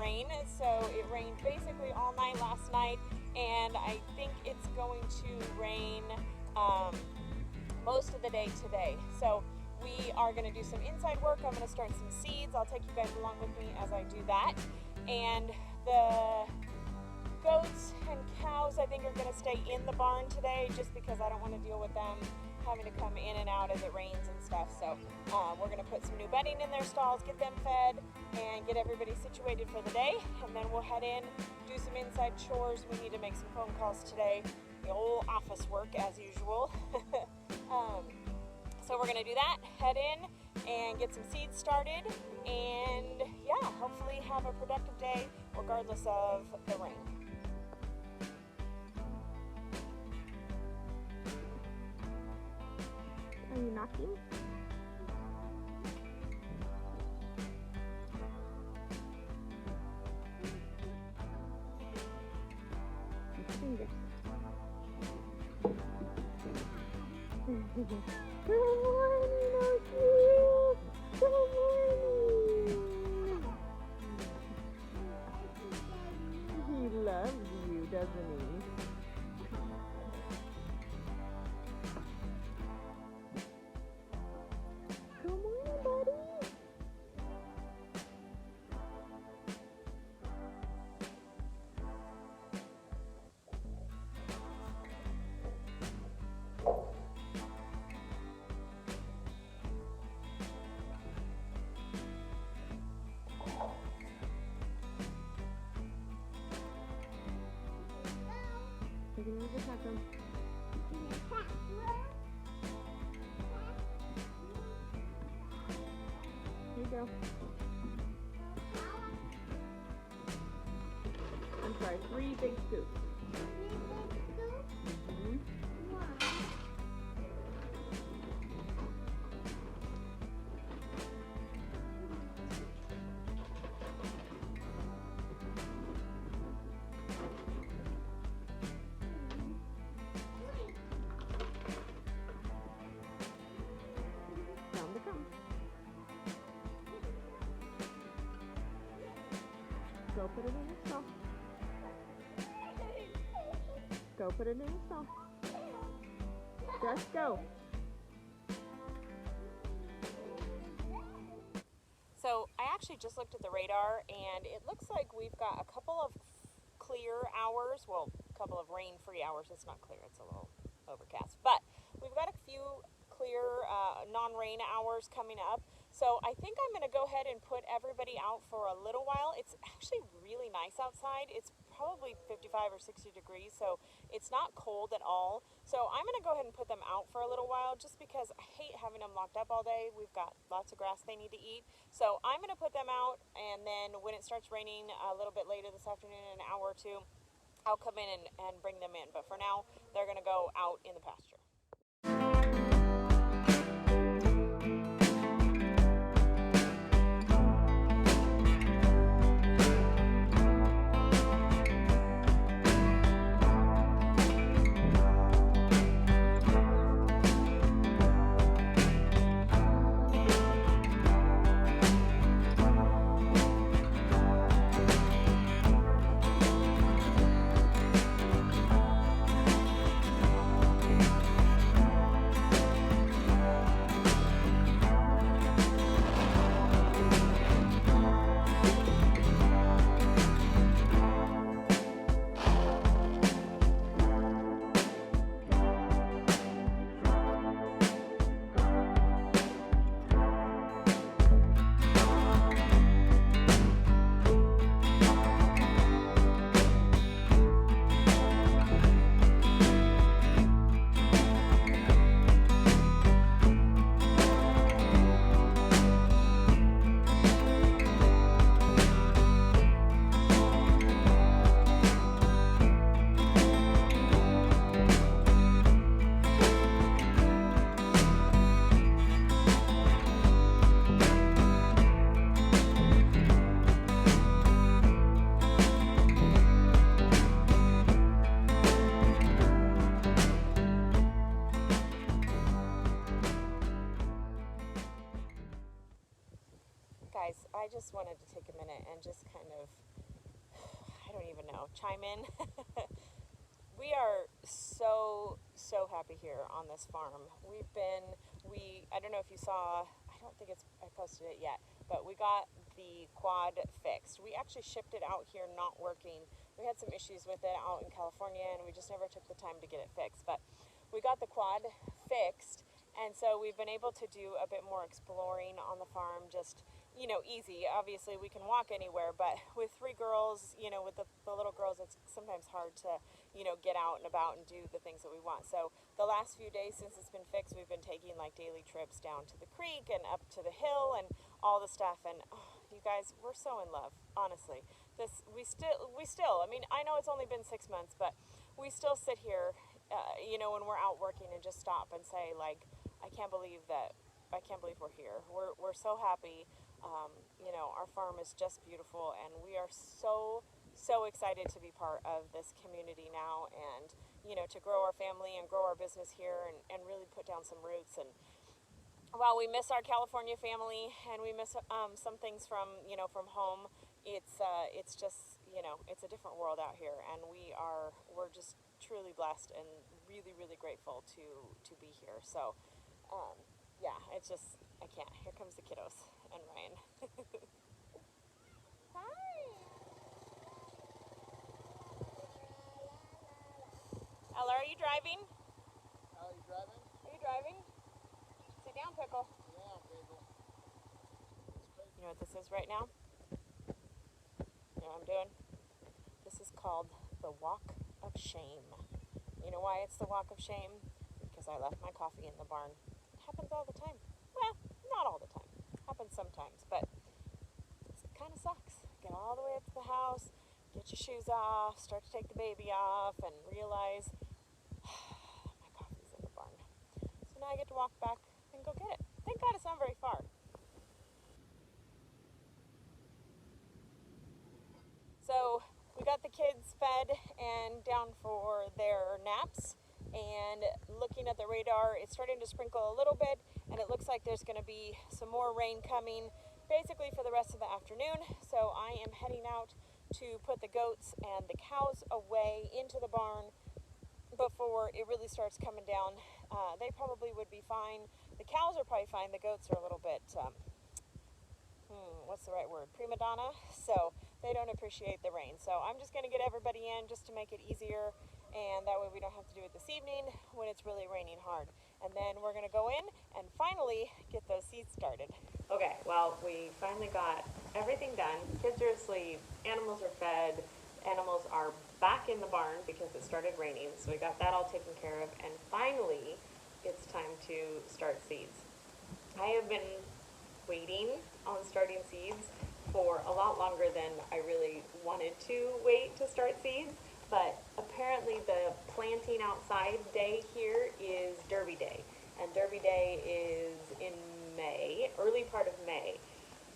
rain. So it rained basically all night last night, and I think it's going to rain most of the day today. So we are going to do some inside work. I'm going to start some seeds. I'll take you guys along with me as I do that. And the goats and cows, I think, are going to stay in the barn today just because I don't want to deal with them having to come in and out as it rains and stuff. So we're going to put some new bedding in their stalls, get them fed, and get everybody situated for the day. And then we'll head in, do some inside chores. We need to make some phone calls today. The old office work as usual. So we're going to do that, head in and get some seeds started, and yeah, hopefully have a productive day regardless of the rain. Are you knocking? Finger. Good morning, Oki. Good morning. He loves you, doesn't he? Good morning, buddy. You're gonna need to pack them. Here you go. I'm sorry, 3 big scoops. Mm-hmm. Down to come. Go put it in the stall. Go put it in the stall. Just go. So I actually just looked at the radar, and it looks like we've got a couple of clear hours, well, a couple of rain-free hours. It's not clear, it's a little overcast, but we've got a few clear non-rain hours coming up. So I think I'm going to go ahead and put everybody out for a little while. It's actually really nice outside. It's probably 55 or 60 degrees, so it's not cold at all. So I'm going to go ahead and put them out for a little while just because I hate having them locked up all day. We've got lots of grass they need to eat. So I'm going to put them out, and then when it starts raining a little bit later this afternoon, in an hour or two, I'll come in and bring them in. But for now, they're going to go out in the pasture. I just wanted to take a minute and just kind of, I don't even know, chime in. We are so happy here on this farm. I don't know if you saw, I don't think I posted it yet, but we got the quad fixed. We actually shipped it out here not working. We had some issues with it out in California and we just never took the time to get it fixed. But we got the quad fixed, and so we've been able to do a bit more exploring on the farm, just easy. Obviously we can walk anywhere, but with 3 girls, with the little girls, it's sometimes hard to get out and about and do the things that we want. So the last few days since it's been fixed, we've been taking like daily trips down to the creek and up to the hill and all the stuff. And you guys, we're so in love, honestly. We still, I mean, I know it's only been 6 months, but we still sit here, when we're out working and just stop and say, like, I can't believe we're here. We're so happy. Our farm is just beautiful, and we are so excited to be part of this community now, and to grow our family and grow our business here, and really put down some roots. And while we miss our California family and we miss some things from home, it's just it's a different world out here, and we're just truly blessed and really grateful to be here. So yeah, it's just, I can't. Here comes the kiddos and Ryan. Hi. Ella, are you driving? Are you driving? Are you driving? Sit down, Pickle. Yeah, Pickle. You know what this is right now? You know what I'm doing? This is called the Walk of Shame. You know why it's the Walk of Shame? Because I left my coffee in the barn. It happens all the time. Well, not all the time. It happens sometimes, but it kind of sucks. Get all the way up to the house, get your shoes off, start to take the baby off, and realize my coffee's in the barn. So now I get to walk back and go get it. Thank God it's not very far. So we got the kids fed and down for their naps, and looking at the radar, it's starting to sprinkle a little bit, and it looks like there's going to be some more rain coming basically for the rest of the afternoon. So I am heading out to put the goats and the cows away into the barn before it really starts coming down. They probably would be fine. The cows are probably fine. The goats are a little bit what's the right word? Prima donna. So they don't appreciate the rain. So I'm just going to get everybody in just to make it easier, and that way we don't have to do it this evening when it's really raining hard. And then we're going to go in and finally get those seeds started. Okay, well, we finally got everything done. Kids are asleep, animals are fed, animals are back in the barn because it started raining. So we got that all taken care of, and finally it's time to start seeds. I have been waiting on starting seeds for a lot longer than I really wanted to wait to start seeds, but apparently the planting outside day here is Derby Day, and Derby Day is in May, early part of May.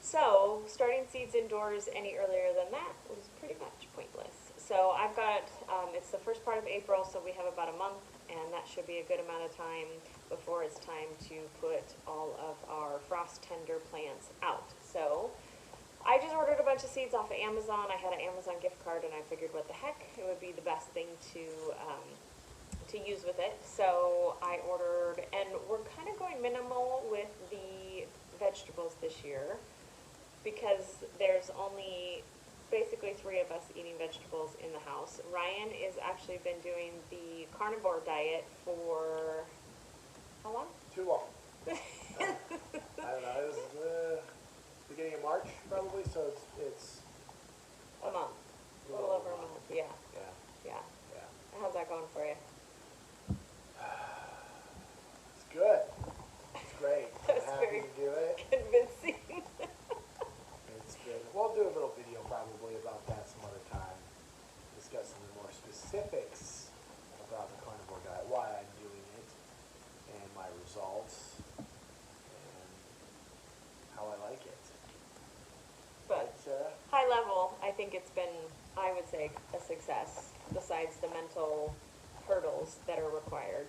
So starting seeds indoors any earlier than that was pretty much pointless. So I've got, it's the first part of April, so we have about a month, and that should be a good amount of time before it's time to put all of our frost tender plants out. So I just ordered a bunch of seeds off of Amazon. I had an Amazon gift card, and I figured what the heck, it would be the best thing to use with it. So I ordered, and we're kind of going minimal with the vegetables this year because there's only basically 3 of us eating vegetables in the house. Ryan has actually been doing the carnivore diet for how long? Too long. I don't know. It was beginning of March, probably. So it's a month. A little over a month. Yeah. Yeah. How's that going for you? It's good. It's great. That I'm was happy very to do it. convincing. It's good. We'll do a little video probably about that some other time, discussing the more specifics about the carnivore diet, why I'm doing it, and my results, and how I like it. But high level, I think it's been, I would say, a success, besides the mental hurdles that are required.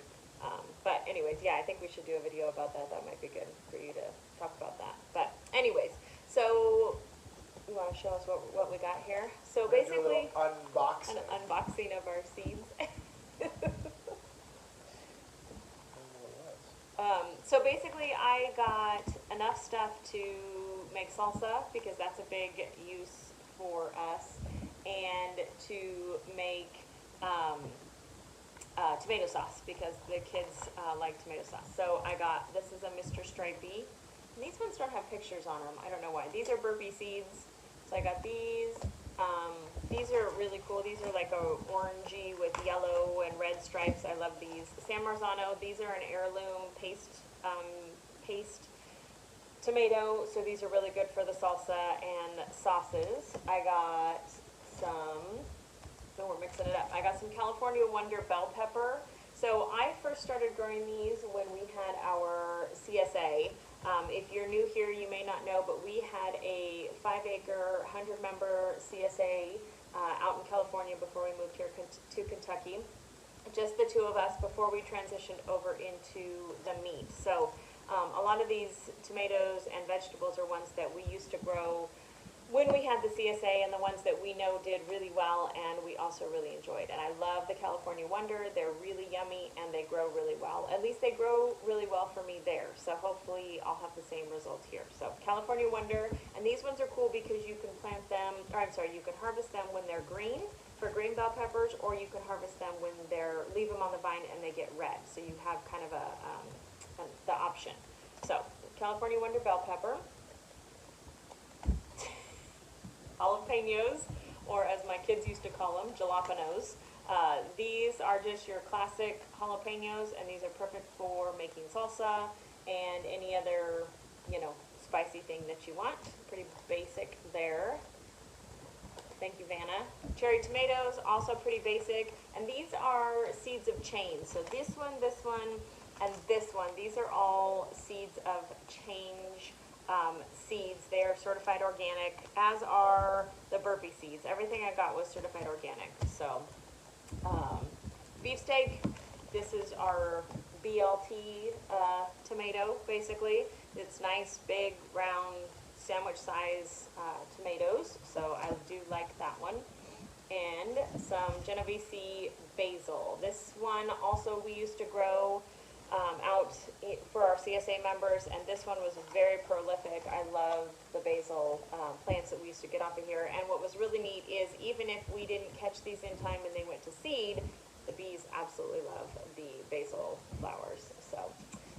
But anyways, yeah, I think we should do a video about that. That might be good for you to talk about that. But anyways, so You want to show us what we got here? So We're gonna do a basically, little unboxing. an unboxing of our seeds. So basically, I got enough stuff to make salsa because that's a big use for us, and to make tomato sauce because the kids like tomato sauce. So I got, this is a Mr. Stripey. And these ones don't have pictures on them. I don't know why. These are burpee seeds. So I got these. These are really cool. These are like a orangey with yellow and red stripes. I love these. San Marzano. These are an heirloom paste tomato. So these are really good for the salsa and sauces. I got some. No, we're mixing it up. I got some California Wonder bell pepper. So I first started growing these when we had our CSA. If you're new here, you may not know, but we had a 5-acre, 100-member CSA out in California before we moved here to Kentucky. Just the two of us before we transitioned over into the meat. So a lot of these tomatoes and vegetables are ones that we used to grow when we had the CSA, and the ones that we know did really well and we also really enjoyed. And I love the California Wonder. They're really yummy and they grow really well. At least they grow really well for me there. So hopefully I'll have the same results here. So California Wonder, and these ones are cool because you can plant them, or I'm sorry, you can harvest them when they're green for green bell peppers, or you can harvest them when leave them on the vine and they get red. So you have kind of the option. So California Wonder bell pepper. Jalapenos, or as my kids used to call them, jalapenos. These are just your classic jalapenos, and these are perfect for making salsa and any other, spicy thing that you want. Pretty basic there. Thank you, Vanna. Cherry tomatoes, also pretty basic. And these are seeds of change. So this one, and this one, these are all seeds of change. Seeds. They are certified organic, as are the burpee seeds. Everything I got was certified organic. So, beefsteak. This is our BLT tomato, basically. It's nice, big, round, sandwich size tomatoes. So I do like that one. And some Genovese basil. This one also we used to grow out for our CSA members, and this one was very prolific. I love the basil plants that we used to get off of here. And what was really neat is even if we didn't catch these in time and they went to seed, the bees absolutely love the basil flowers. So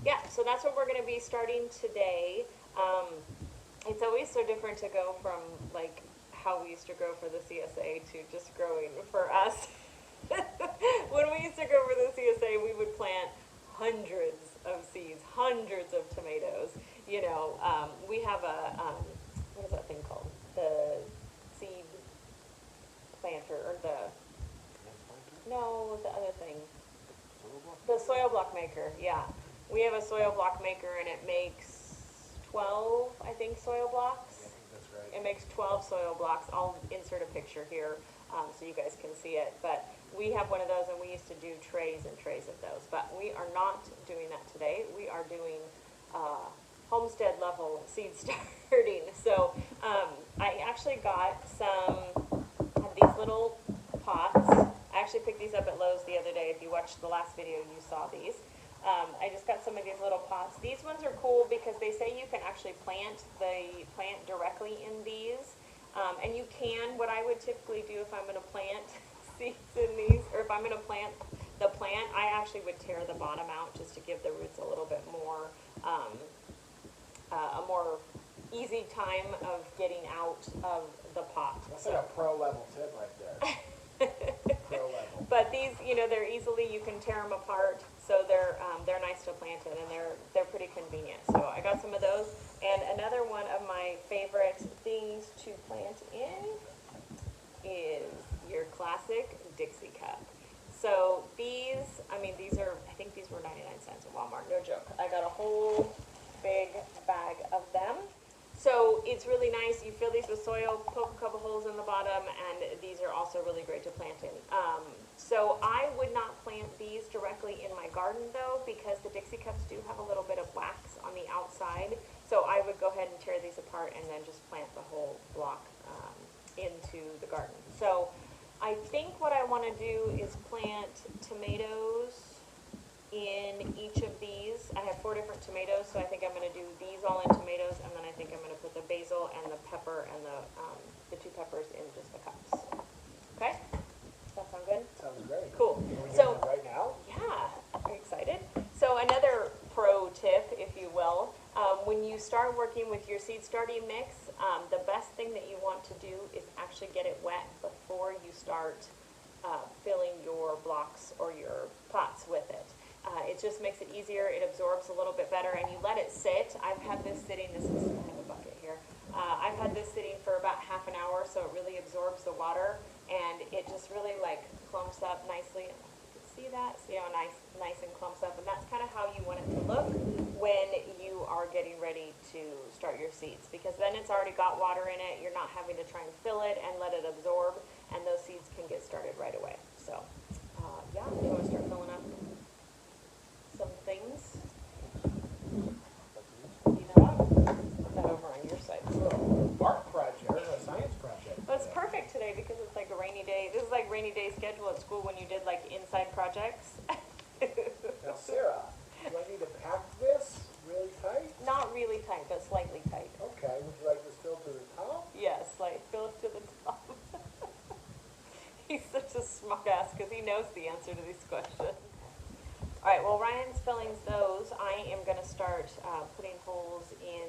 yeah, so that's what we're going to be starting today. It's always so different to go from like how we used to grow for the CSA to just growing for us. When we used to grow for the CSA, we would plant hundreds of seeds, hundreds of tomatoes. We have what is that thing called? The seed planter, or the other thing. The soil block maker, yeah. We have a soil block maker, and it makes 12, I think, soil blocks. Yeah, I think that's right. It makes 12 soil blocks. I'll insert a picture here so you guys can see it. But we have one of those, and we used to do trays and trays of those. But we are not doing that today. We are doing homestead level seed starting. So I actually got some of these little pots. I actually picked these up at Lowe's the other day. If you watched the last video, you saw these. I just got some of these little pots. These ones are cool because they say you can actually plant the plant directly in these. And you can. What I would typically do if I'm going to plant seeds in these, or if I'm going to plant the plant, I actually would tear the bottom out just to give the roots a little bit more, a more easy time of getting out of the pot. That's like a pro level tip right there. Pro level. But these, they're easily, you can tear them apart, so they're nice to plant in, and they're pretty convenient. So I got some of those, and another one of my favorite things to plant in is your classic Dixie cup. So these are, I think these were 99 cents at Walmart, no joke. I got a whole big bag of them. So it's really nice. You fill these with soil, poke a couple holes in the bottom, and these are also really great to plant in. So I would not plant these directly in my garden though, because the Dixie cups do have a little bit of wax on the outside. So I would go ahead and tear these apart and then just plant the whole block into the garden. So I think what I want to do is plant tomatoes in each of these. I have 4 different tomatoes, so I think I'm going to do these all in tomatoes, and then I think I'm going to put the basil and the pepper and the 2 peppers in just the cups. Okay? Does that sound good? Sounds great. Cool. Are we So, doing it right now? yeah, are you excited? So another pro tip, if you will, when you start working with your seed starting mix, the best thing that you want to do is actually get it wet before you start filling your blocks or your pots with it. It just makes it easier, it absorbs a little bit better, and you let it sit. I've had this sitting, I have a bucket here. I've had this sitting for about half an hour, so it really absorbs the water, and it just really like clumps up nicely. I don't know if you can see that, see how nice and clumps up, and that's kind of how you want it to look when you are getting ready to start your seeds, because then it's already got water in it, you're not having to try and fill it and let it absorb, and those seeds can get started right away. So, yeah, you want to start filling up some things. You know what? Put that over on your side. A little art project, or a science project. Well, it's perfect today because it's like a rainy day. This is like rainy day schedule at school when you did like inside projects. Now, Sarah, do I need to pack this really tight? Not really tight, but slightly tight. Okay, would you like this filled to the top? Yes, like fill it to the top. He's such a smart ass because he knows the answer to these questions. All right, well, Ryan's filling those. I am going to start putting holes in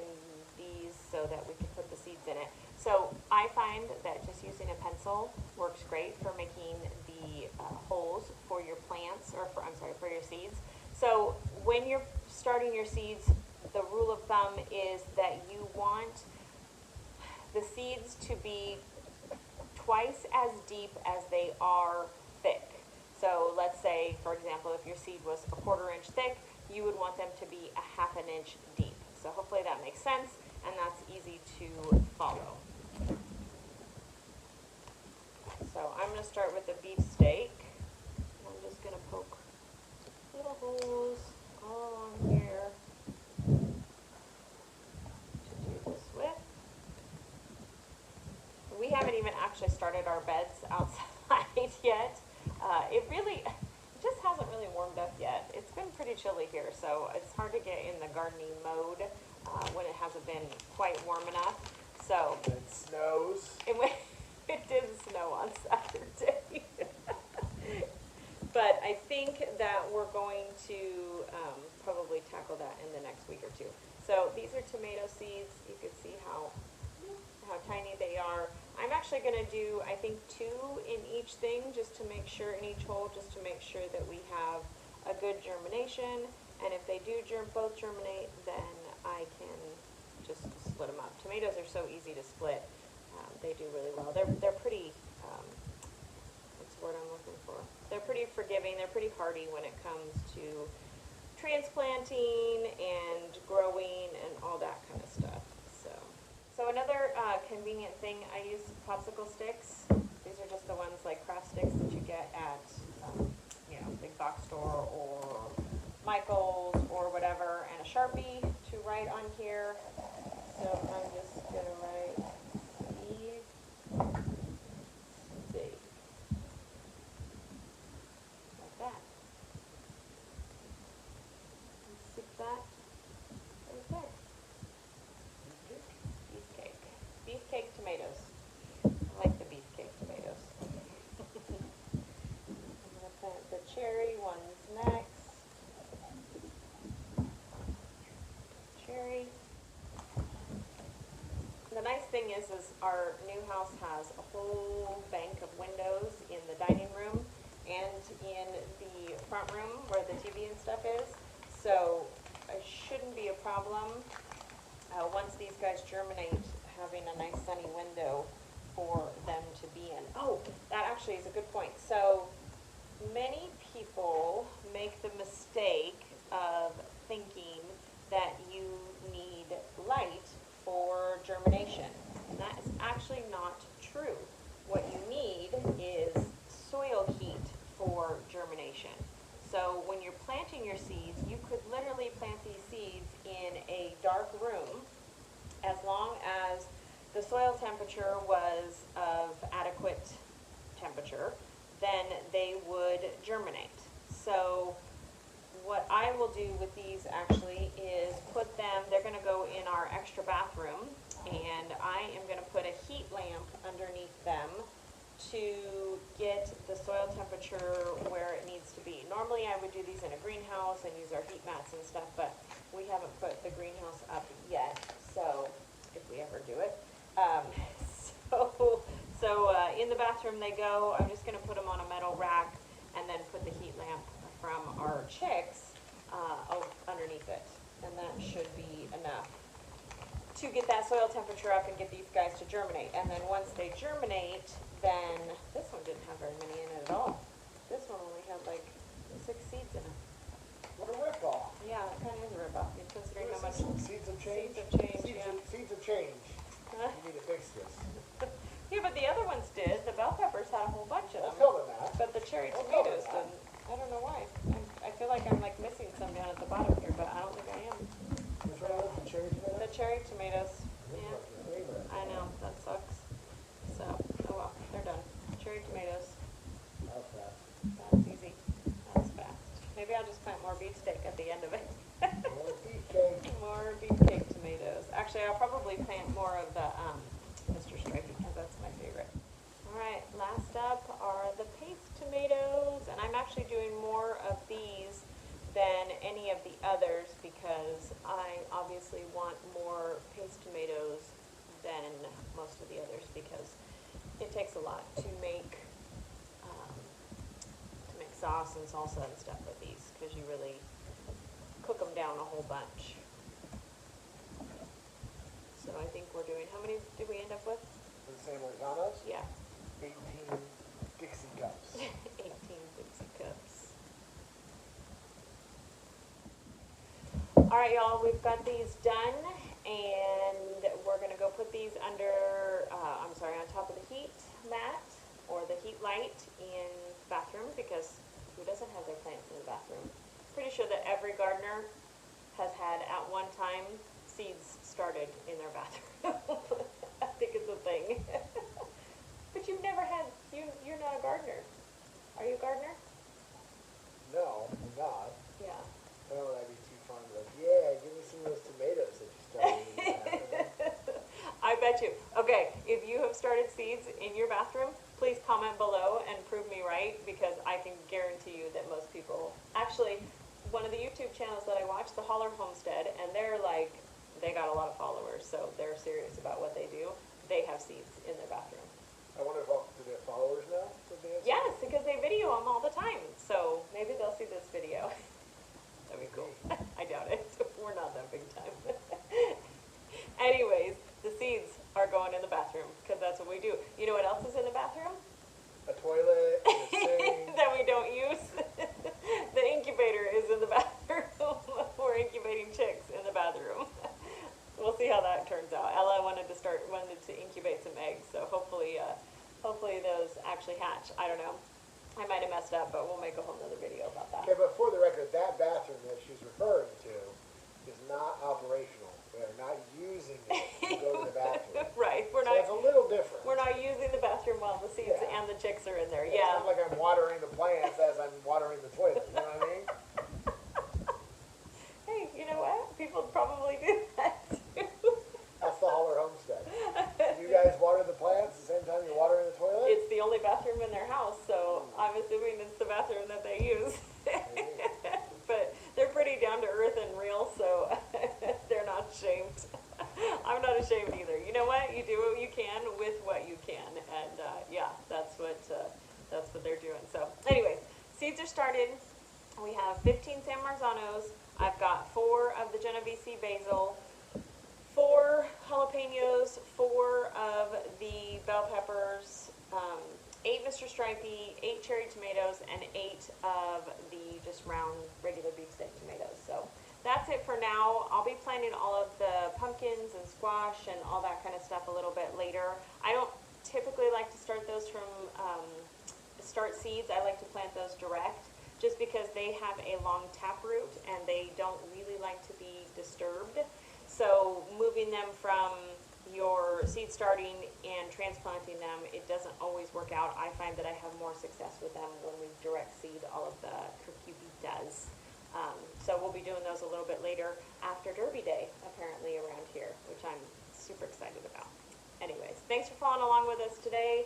these so that we can put the seeds in it. So I find that just using a pencil works great for making the holes for your plants, or for your seeds. So when you're starting your seeds, the rule of thumb is that you want the seeds to be twice as deep as they are thick. So let's say, for example, if your seed was a 1/4 inch thick, you would want them to be a 1/2 inch deep. So hopefully that makes sense, and that's easy to follow. So I'm going to start with the beef steak. I'm just going to poke little holes all along here to do this with. We haven't even actually started our beds outside yet. It just hasn't really warmed up yet. It's been pretty chilly here, so it's hard to get in the gardening mode when it hasn't been quite warm enough. So It snows. it did snow on Saturday. But I think that we're going to probably tackle that in the next week or 2. So these are tomato seeds. You can see how tiny they are. I'm actually going to do, I think, 2 in each thing, just to make sure, in each hole, just to make sure that we have a good germination. And if they do both germinate, then I can just split them up. Tomatoes are so easy to split. They do really well. They're pretty, what's the word I'm looking for? They're pretty forgiving. They're pretty hardy when it comes to transplanting and growing and all that kind of stuff. So another convenient thing, I use popsicle sticks. These are just the ones like craft sticks that you get at, big box store or Michael's or whatever, and a Sharpie to write on here. So I'm just going to write seed steak. Like that. And stick that right there. Beefcake tomatoes. I like the beefcake tomatoes. I'm going to plant the cherry ones next. Cherry. The nice thing is our new house has a whole bank of windows in the dining room and in the front room where the TV and stuff is. So it shouldn't be a problem once these guys germinate, having a nice sunny window for them to be in. Oh, that actually is a good point. So many people make the mistake of thinking that you need light for germination. And that is actually not true. What you need is soil heat for germination. So when you're planting your seeds, you could literally plant these seeds in a dark room as long as the soil temperature was of adequate temperature, then they would germinate. So what I will do with these actually is put them, they're going to go in our extra bathroom, and I am going to put a heat lamp underneath them to get the soil temperature where it needs to be. Normally I would do these in a greenhouse and use our heat mats and stuff, but we haven't put the greenhouse up yet, so if we ever do it. So in the bathroom they go. I'm just going to put them on a metal rack and then put the heat lamp from our chicks underneath it, and that should be enough to get that soil temperature up and get these guys to germinate. And then once they germinate, then this one didn't have very many in it at all. This one only had like 6 seeds in it. What a ripoff. Yeah, it kind of is a rip-off, considering how much Seeds of change? seeds of change, yeah. Seeds of change. You need to fix this. Yeah, but the other ones did. The bell peppers had a whole bunch of I'll them. tell them that. But the cherry I'll tell tomatoes them that. didn't. I don't know why. I feel like I'm like missing some down at the bottom here, but I don't think I am. Which one was the cherry tomato? The cherry tomatoes. Looks Yeah, like your favorite. I know. That sucks. So, oh well, they're done. Cherry tomatoes. How fast? That's easy. That's fast. Maybe I'll just plant more beefsteak at the end of it. More beefcake. More beefcake tomatoes. Actually, I'll probably plant more of the Mr. Stripey because that's my favorite. All right, last up are the paste tomatoes, and I'm actually doing more of these than any of the others because I obviously want more paste tomatoes than most of the others because it takes a lot to make sauce and salsa and stuff with these because you really cook them down a whole bunch. So I think we're doing, how many did we end up with? For the San Marizanos? Yeah. 18 Dixie cups. 18 Dixie cups. All right, y'all, we've got these done, and we're going to go put these under, on top of the heat mat or the heat light in the bathroom because who doesn't have their plants in the bathroom? Pretty sure that every gardener has had at one time seeds started in their bathroom. I think it's a thing. But you've never had, you're not a gardener. Are you a gardener? No, I'm not. Yeah. I don't know, that'd be too fun. Like, yeah, give me some of those tomatoes that you started in the bathroom. I bet you. Okay, if you have started seeds in your bathroom, please comment below and prove me right because I can guarantee you that most people, actually, one of the YouTube channels that I watch, the Holler Homestead, and they're like, they got a lot of followers, so they're serious about what they do. They have seeds in their bathroom. I wonder if do their followers know that they have Yes, because they video them all the time, so maybe they'll see this video. That'd be cool. I doubt it. We're not that big time. Anyways, the seeds are going in the bathroom because that's what we do. You know what else is in the bathroom? a toilet and a sink. That we don't use. The incubator is in the bathroom. We're incubating chicks in the bathroom. We'll see how that turns out. Ella wanted to incubate some eggs, so hopefully those actually hatch. I don't know. I might have messed up, but we'll make a whole nother video about that. Okay, but for the record, that bathroom that she's referring to is not operational. We are not using it to go to the bathroom. Right. So it's a little different. We're not using the bathroom while the seeds Yeah. and the chicks are in there. It's Yeah. not like I'm watering the plants as I'm watering the toilet. You know what I mean? Hey, you know what? People probably do that too. That's the Holler Homestead. You guys water the plants at the same time you're watering the toilet? It's the only bathroom in their house, so I'm assuming it's the bathroom that they use. But they're pretty down to earth and real, so they're not ashamed. I'm not ashamed either. You know what? You do what you can with what you can, and yeah, that's what they're doing. So, anyways, seeds are started. We have 15 San Marzanos. I've got 4 of the Genovese basil, 4 jalapenos, 4 of the bell peppers, 8 Mr. Stripey, 8 cherry tomatoes, and 8 of the just round regular beefsteak tomatoes. So that's it for now. I'll be planting all of the pumpkins and squash and all that kind of stuff a little bit later. I don't typically like to start those from start seeds. I like to plant those direct just because they have a long taproot and they don't really like to be disturbed. So moving them from you're seed starting and transplanting them, it doesn't always work out. I find that I have more success with them when we direct seed all of the cucubitas. So we'll be doing those a little bit later after Derby Day, apparently around here, which I'm super excited about. Anyways, thanks for following along with us today.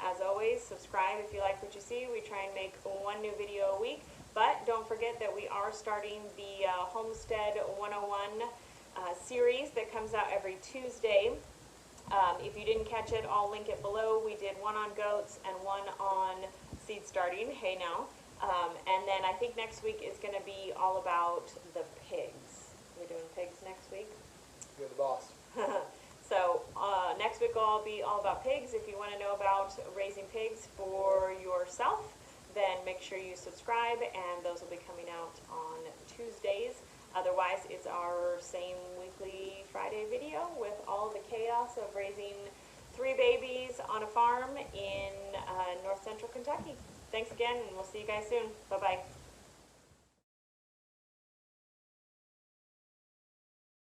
As always, subscribe if you like what you see. We try and make one new video a week, but don't forget that we are starting the Homestead 101 series that comes out every Tuesday. If you didn't catch it, I'll link it below. We did one on goats and one on seed starting, hay now. And then I think next week is going to be all about the pigs. We're doing pigs next week. You're the boss. So next week will be all about pigs. If you want to know about raising pigs for yourself, then make sure you subscribe, and those will be coming out on Tuesdays. Otherwise, it's our same weekly Friday video with all the chaos of raising 3 babies on a farm in north central Kentucky. Thanks again, and we'll see you guys soon. Bye-bye.